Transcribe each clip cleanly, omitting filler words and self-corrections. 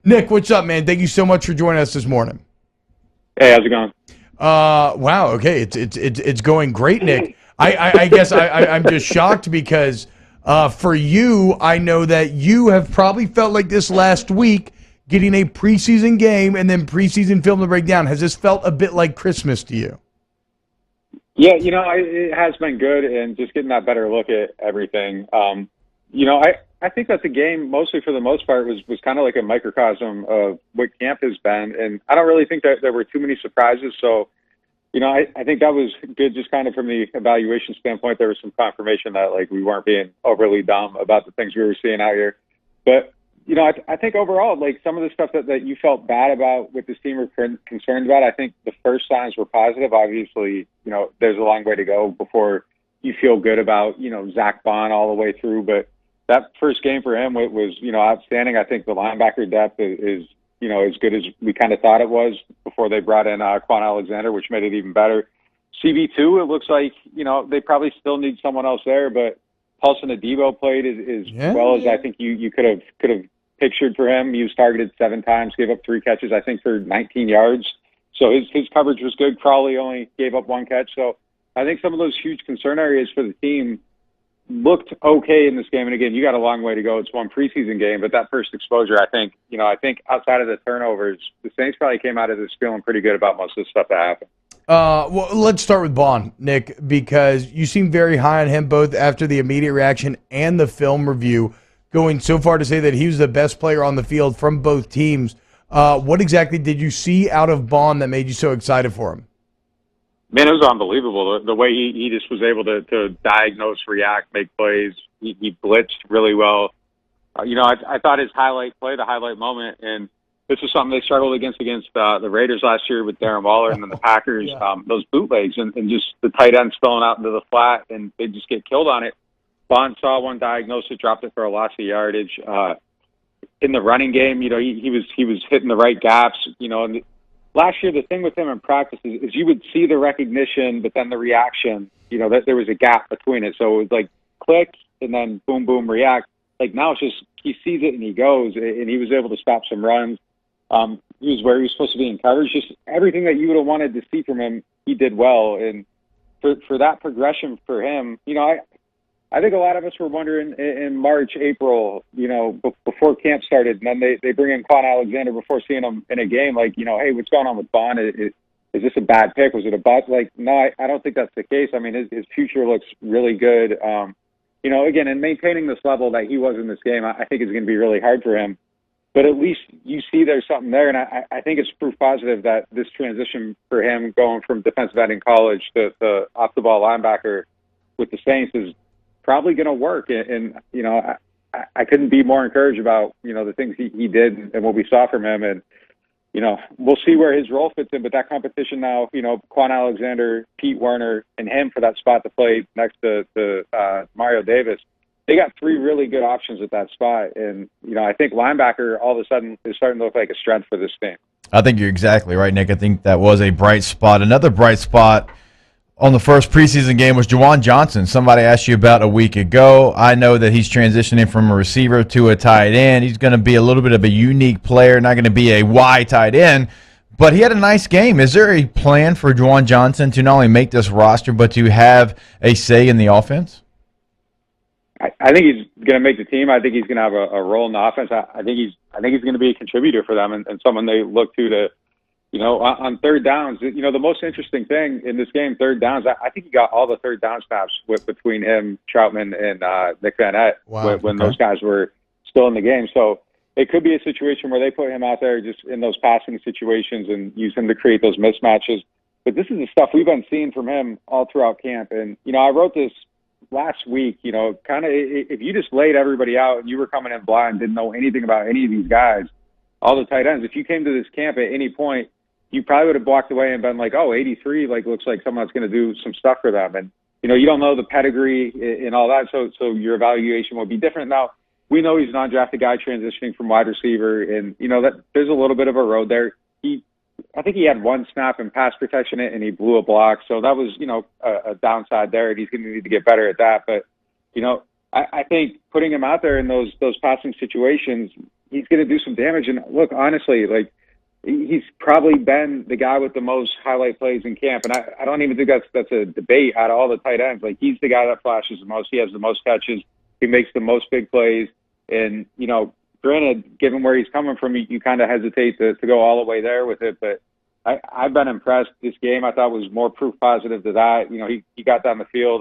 Nick, what's up, man? Thank you so much for joining us this morning. Hey, how's it going? Wow. Okay, it's going great, Nick. I guess I'm just shocked because for you, I know that you have probably felt like this last week, getting a preseason game and then preseason film to break down. Has this felt a bit like Christmas to you? Yeah, it has been good, and just getting that better look at everything. I think that the game, mostly for the most part, was kind of like a microcosm of what camp has been, and I don't really think that there were too many surprises. So, I think that was good, just kind of from the evaluation standpoint. There was some confirmation that like we weren't being overly dumb about the things we were seeing out here. But I think overall, like some of the stuff that you felt bad about with this team or concerned about, I think the first signs were positive. Obviously, there's a long way to go before you feel good about, Zack Baun all the way through. But that first game for him was outstanding. I think the linebacker depth is as good as we kind of thought it was before they brought in Quan Alexander, which made it even better. CB2, it looks like, they probably still need someone else there, but Paulson Adebo played as well as I think you could have pictured for him. He was targeted 7 times, gave up 3 catches, I think, for 19 yards. So his coverage was good. Crawley only gave up 1 catch. So I think some of those huge concern areas for the team looked okay in this game. And again, you got a long way to go. It's one preseason game, but that first exposure, I think outside of the turnovers, the Saints probably came out of this feeling pretty good about most of the stuff that happened. Well, let's start with Baun, Nick, because you seem very high on him both after the immediate reaction and the film review, going so far to say that he was the best player on the field from both teams. What exactly did you see out of Baun that made you so excited for him? Man, it was unbelievable. The way he just was able to diagnose, react, make plays. He blitzed really well. I thought his highlight play, the highlight moment, and this is something they struggled against the Raiders last year with Darren Waller and then the Packers, those bootlegs and just the tight ends spilling out into the flat, and they just get killed on it. Baun saw one, diagnosed it, dropped it for a loss of yardage. In the running game, he was hitting the right gaps, and last year, the thing with him in practice is you would see the recognition, but then the reaction, that there was a gap between it. So it was like click and then boom, boom, react. Like now it's just he sees it and he goes, and he was able to stop some runs. He was where he was supposed to be in coverage. Just everything that you would have wanted to see from him, he did well. And for that progression for him, I think a lot of us were wondering in March, April, before camp started, and then they bring in Quan Alexander before seeing him in a game, like, hey, what's going on with Baun? Is this a bad pick? Was it a bust? Like, no, I don't think that's the case. I mean, his future looks really good. Again, in maintaining this level that he was in this game, I think it's going to be really hard for him. But at least you see there's something there, and I think it's proof positive that this transition for him going from defensive end in college to off-the-ball linebacker with the Saints is probably going to work. And I couldn't be more encouraged about, the things he did and what we saw from him. And, we'll see where his role fits in. But that competition now, Quan Alexander, Pete Werner, and him for that spot to play next to Mario Davis, they got 3 really good options at that spot. And, I think linebacker all of a sudden is starting to look like a strength for this team. I think you're exactly right, Nick. I think that was a bright spot. Another bright spot on the first preseason game was Juwan Johnson. Somebody asked you about a week ago. I know that he's transitioning from a receiver to a tight end. He's going to be a little bit of a unique player, not going to be a Y tight end, but he had a nice game. Is there a plan for Juwan Johnson to not only make this roster, but to have a say in the offense? I think he's going to make the team. I think he's going to have a role in the offense. I think he's going to be a contributor for them and someone they look to on third downs. The most interesting thing in this game, third downs, I think he got all the third down snaps between him, Troutman, and Nick Van Ette when those guys were still in the game. So it could be a situation where they put him out there just in those passing situations and use him to create those mismatches. But this is the stuff we've been seeing from him all throughout camp. And, I wrote this last week, kind of if you just laid everybody out and you were coming in blind, didn't know anything about any of these guys, all the tight ends, if you came to this camp at any point, you probably would have walked away and been like, 83, looks like someone's going to do some stuff for them. And, you don't know the pedigree and all that, so your evaluation will be different. Now, we know he's an undrafted guy transitioning from wide receiver, and, that there's a little bit of a road there. I think he had 1 snap in pass protection, and he blew a block. So that was, a downside there, and he's going to need to get better at that. But, I think putting him out there in those passing situations, he's going to do some damage. And look, honestly, like, he's probably been the guy with the most highlight plays in camp. And I don't even think that's a debate out of all the tight ends. Like, he's the guy that flashes the most. He has the most catches. He makes the most big plays. And, you know, granted, given where he's coming from, you kind of hesitate to go all the way there with it. But I've been impressed. This game I thought was more proof positive to that. You know, he got down the field.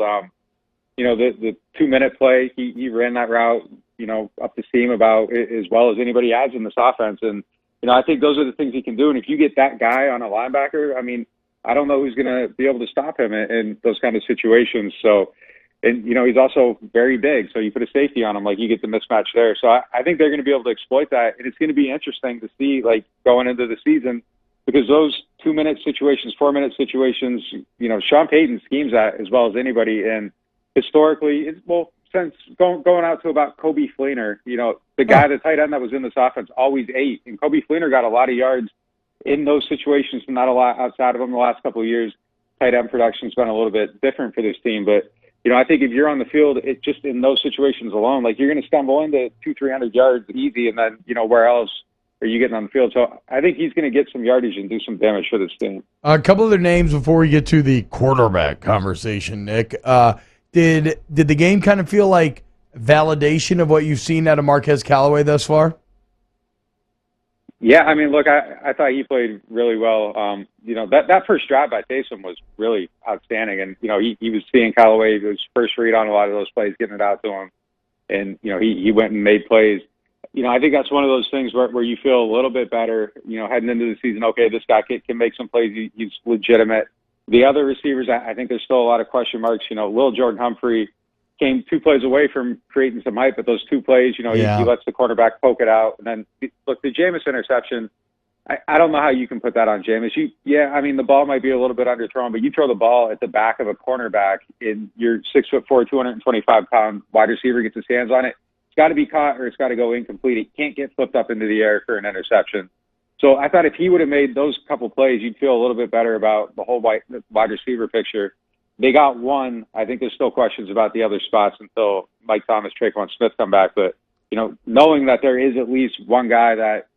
You know, the 2-minute play, he ran that route, you know, up the seam about as well as anybody has in this offense. And, you know, I think those are the things he can do. And if you get that guy on a linebacker, I mean, I don't know who's going to be able to stop him in those kind of situations. So, and, you know, he's also very big. So you put a safety on him, like, you get the mismatch there. So I think they're going to be able to exploit that. And it's going to be interesting to see, like, going into the season, because those 2-minute situations, 4-minute situations, you know, Sean Payton schemes that as well as anybody. And historically, since going out to about Kobe Fleener, you know, the tight end that was in this offense always ate. And Kobe Fleener got a lot of yards in those situations, not a lot outside of them the last couple of years. Tight end production's been a little bit different for this team. But, you know, I think if you're on the field, it just in those situations alone, like, you're going to stumble into 200-300 yards easy. And then, you know, where else are you getting on the field? So I think he's going to get some yardage and do some damage for this team. A couple other names before we get to the quarterback conversation, Nick. Did the game kind of feel like validation of what you've seen out of Marquez Callaway thus far? Yeah, I mean, look, I thought he played really well. You know, that first drive by Taysom was really outstanding. And, you know, he was seeing Callaway, his first read on a lot of those plays, getting it out to him. And, you know, he went and made plays. You know, I think that's one of those things where you feel a little bit better, you know, heading into the season. Okay, this guy can make some plays. He's legitimate. The other receivers, I think there's still a lot of question marks. You know, Lil Jordan Humphrey came 2 plays away from creating some hype, but those 2 plays, you know, he lets the quarterback poke it out. And then, look, the Jameis interception, I don't know how you can put that on Jameis. I mean, the ball might be a little bit underthrown, but you throw the ball at the back of a cornerback and your 6'4", 225-pound wide receiver gets his hands on it. It's got to be caught or it's got to go incomplete. It can't get flipped up into the air for an interception. So I thought if he would have made those couple plays, you'd feel a little bit better about the whole wide receiver picture. They got one. I think there's still questions about the other spots until Mike Thomas, Traquan Smith come back. But, you know, knowing that there is at least one guy that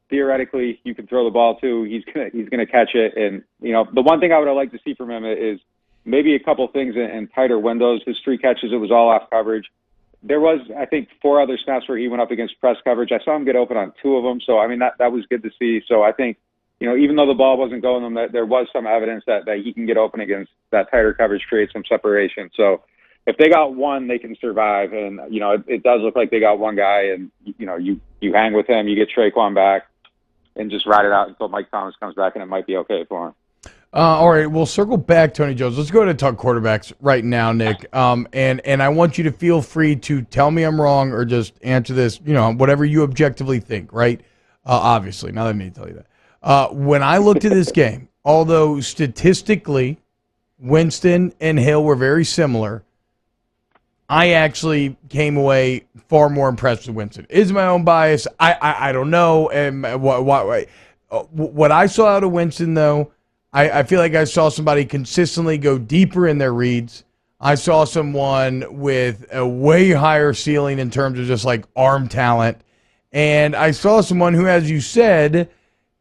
theoretically you can throw the ball to, he's gonna catch it. And, you know, the one thing I would have liked to see from him is maybe a couple things in tighter windows. His 3 catches, it was all off coverage. There was, I think, 4 other snaps where he went up against press coverage. I saw him get open on 2 of them. So, I mean, that was good to see. So I think, you know, even though the ball wasn't going them, there was some evidence that he can get open against that tighter coverage, create some separation. So if they got one, they can survive. And, you know, it does look like they got one guy. And, you know, you hang with him, you get Traquan back, and just ride it out until Mike Thomas comes back, and it might be okay for him. All right, we'll circle back, Tony Jones. Let's go ahead and talk quarterbacks right now, Nick. And I want you to feel free to tell me I'm wrong or just answer this, you know, whatever you objectively think, right? Obviously, now let me tell you that. When I looked at this game, although statistically Winston and Hill were very similar, I actually came away far more impressed with Winston. Is my own bias? I don't know. And what I saw out of Winston, though, I feel like I saw somebody consistently go deeper in their reads. I saw someone with a way higher ceiling in terms of just like arm talent. And I saw someone who, as you said,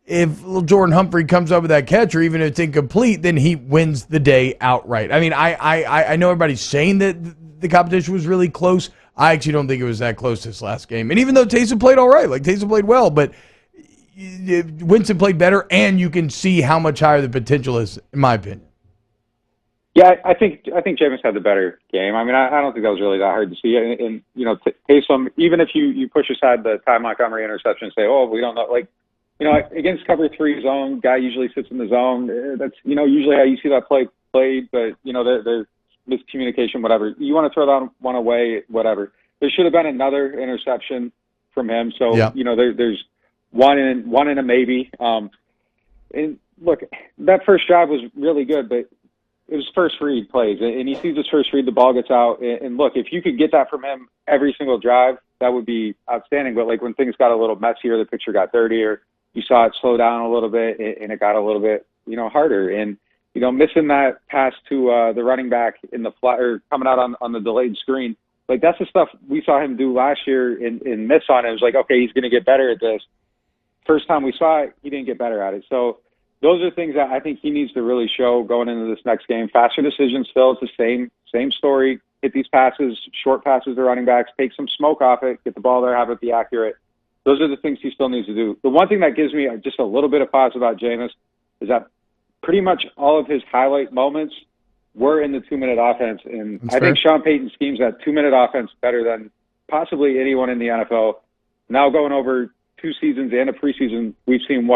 if Jordan Humphrey comes up with that catch, or even if it's incomplete, then he wins the day outright. I mean, I know everybody's saying that the competition was really close. I actually don't think it was that close this last game. And even though Taysom played all right, like Taysom played well, but Winston played better, and you can see how much higher the potential is, in my opinion. Yeah, I think Jameis had the better game. I mean, I don't think that was really that hard to see. And you know, Taysom, even if you push aside the Ty Montgomery interception and say, oh, we don't know, like, you know, against cover 3 zone, guy usually sits in the zone. That's, you know, usually how you see that play played, but, you know, there's miscommunication, whatever. You want to throw that one away, whatever. There should have been another interception from him. So, yeah. You know, there's one in a maybe. And look, that first drive was really good, but it was first read plays, and he sees his first read, the ball gets out. And look, if you could get that from him every single drive, that would be outstanding. But like when things got a little messier, the picture got dirtier, you saw it slow down a little bit, and it got a little bit, you know, harder. And, you know, missing that pass to the running back in the flat, or coming out on the delayed screen, Like, that's the stuff we saw him do last year in miss on it. It was like, okay, he's going to get better at this. First time we saw it, he didn't get better at it. So those are things that I think he needs to really show going into this next game. Faster decisions still. It's the same story. Hit these passes, short passes to running backs, take some smoke off it, get the ball there, have it be accurate. Those are the things he still needs to do. The one thing that gives me just a little bit of pause about Jameis is that pretty much all of his highlight moments were in the 2-minute offense. And That's I fair. think Sean Payton schemes that 2-minute offense better than possibly anyone in the NFL. Now going over 2 seasons and a preseason, we've seen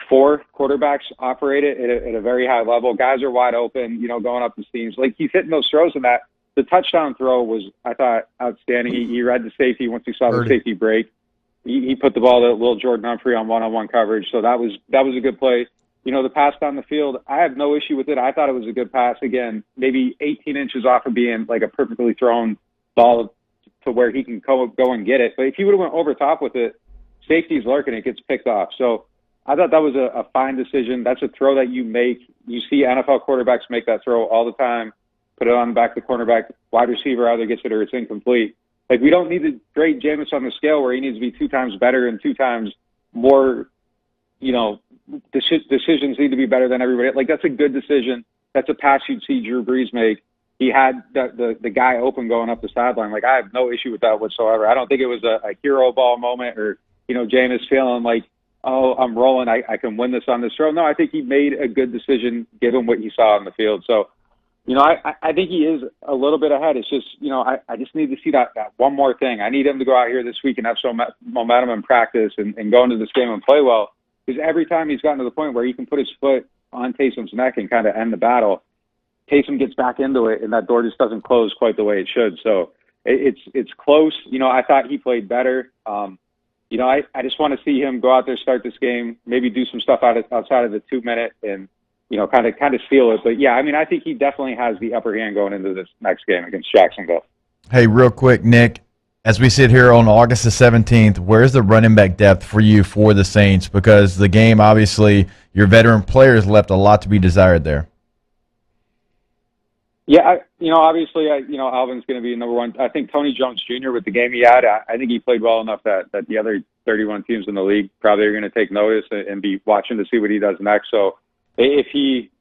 4 quarterbacks operate it at a very high level. Guys are wide open, going up the seams. Like, he's hitting those throws in that. The touchdown throw was, I thought, outstanding. He read the safety once he saw the safety break. He put the ball to little Jordan Humphrey on one-on-one coverage, so that was a good play. The pass down the field, I have no issue with it. I thought it was a good pass. Again, maybe 18 inches off of being like a perfectly thrown ball to where he can go and get it. But if he would have went over top with it, safety's lurking, it gets picked off. So I thought that was a fine decision. That's a throw that you make. You see NFL quarterbacks make that throw all the time. Put it on the back of the cornerback, wide receiver either gets it or it's incomplete. Like, we don't need to grade Jameis on the scale where he needs to be 2 times better and 2 times more, decisions need to be better than everybody. Like, that's a good decision. That's a pass you'd see Drew Brees make. He had the guy open going up the sideline. Like, I have no issue with that whatsoever. I don't think it was a hero ball moment or, Jameis feeling like, oh, I'm rolling, I can win this on this throw. No, I think he made a good decision given what he saw on the field. So, I think he is a little bit ahead. It's just, I just need to see that one more thing. I need him to go out here this week and have some momentum in practice and go into this game and play well. Because every time he's gotten to the point where he can put his foot on Taysom's neck and kind of end the battle, Taysom gets back into it, and that door just doesn't close quite the way it should. So it's close. I thought he played better. I just want to see him go out there, start this game, maybe do some stuff outside of the 2-minute and, kind of seal it. But, yeah, I think he definitely has the upper hand going into this next game against Jacksonville. Hey, real quick, Nick, as we sit here on August the 17th, where's the running back depth for you for the Saints? Because the game, obviously, your veteran players left a lot to be desired there. Yeah, obviously, Alvin's going to be number one. I think Tony Jones Jr., with the game he had, I think he played well enough that the other 31 teams in the league probably are going to take notice and be watching to see what he does next. So if he,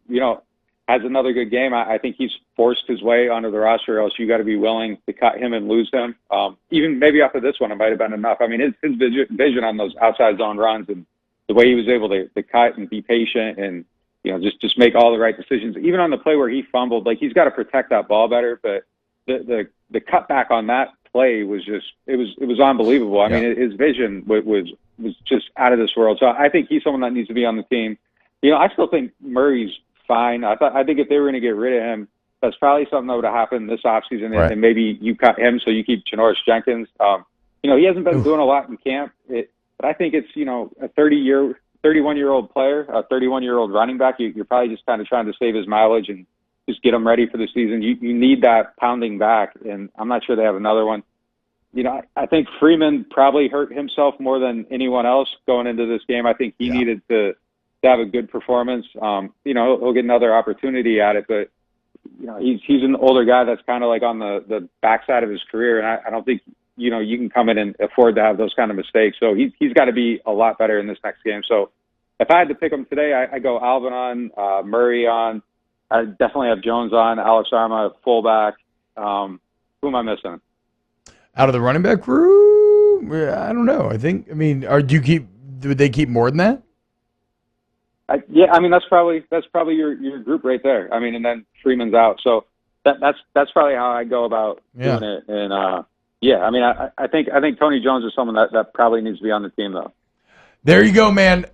has another good game, I think he's forced his way onto the roster, or else you got to be willing to cut him and lose him. Even maybe after this one, it might have been enough. His vision on those outside zone runs and the way he was able to cut and be patient and, just make all the right decisions. Even on the play where he fumbled, like, he's got to protect that ball better. But the cutback on that play was just, it was unbelievable. His vision was just out of this world. So I think he's someone that needs to be on the team. I still think Murray's fine. I think if they were going to get rid of him, that's probably something that would have happened this offseason, right. And maybe you cut him so you keep Janoris Jenkins. He hasn't been doing a lot in camp, but I think it's, a 31-year-old player, a 31-year-old running back. You're probably just kind of trying to save his mileage and just get him ready for the season. You need that pounding back, and I'm not sure they have another one. I think Freeman probably hurt himself more than anyone else going into this game. I think he needed to have a good performance. He'll get another opportunity at it, but he's an older guy that's kind of like on the backside of his career, and I don't think you can come in and afford to have those kind of mistakes. So he's got to be a lot better in this next game. So if I had to pick him today, I go Alvin on, Murray on. I definitely have Jones on, Alex Arma fullback. Who am I missing? Out of the running back room, I don't know. Would they keep more than that? That's probably your group right there. And then Freeman's out, so that's probably how I go about doing it. And I think Tony Jones is someone that probably needs to be on the team though. There you go, man.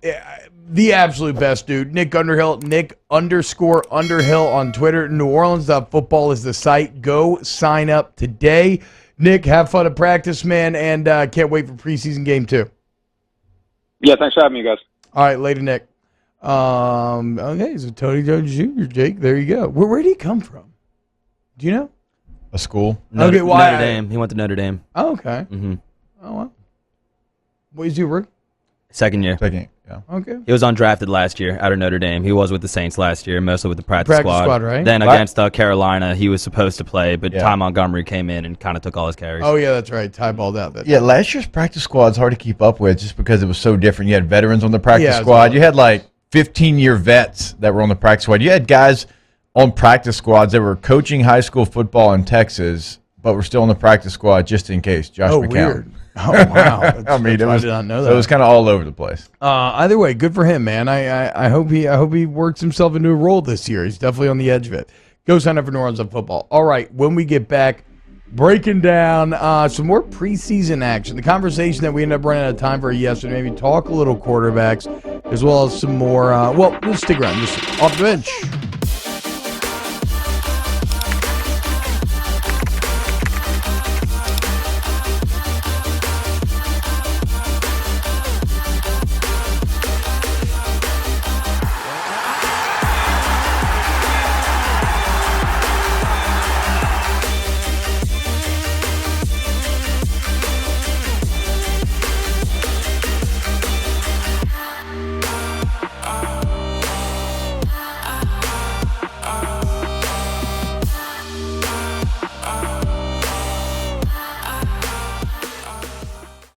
The absolute best dude, Nick Underhill, Nick_Underhill on Twitter. NewOrleans.football is the site. Go sign up today. Nick, have fun at practice, man, and can't wait for preseason game 2. Yeah, thanks for having me, guys. All right, later, Nick. Okay, so Tony Jones Jr., Jake, there you go. Where did he come from? Do you know? A school. Notre Dame. He went to Notre Dame. Oh, okay. Mm-hmm. Oh, wow. What did you work? Second year. Yeah. Okay. He was undrafted last year out of Notre Dame. He was with the Saints last year, mostly with the practice squad. Right? Then against Carolina, he was supposed to play, but Ty Montgomery came in and kind of took all his carries. Oh, yeah, that's right. Ty balled out. Last year's practice squad's hard to keep up with just because it was so different. You had veterans on the practice squad. You had like 15-year vets that were on the practice squad. You had guys on practice squads that were coaching high school football in Texas, but were still on the practice squad just in case. Josh McCown. Weird. Oh, wow. I mean, I did not know that. It was kind of all over the place. Either way, good for him, man. I hope he works himself into a role this year. He's definitely on the edge of it. Go sign up for New Orleans on football. All right, when we get back, breaking down some more preseason action. The conversation that we ended up running out of time for yesterday, maybe talk a little quarterbacks, as well as some more. Well, we'll stick around. Just off the bench.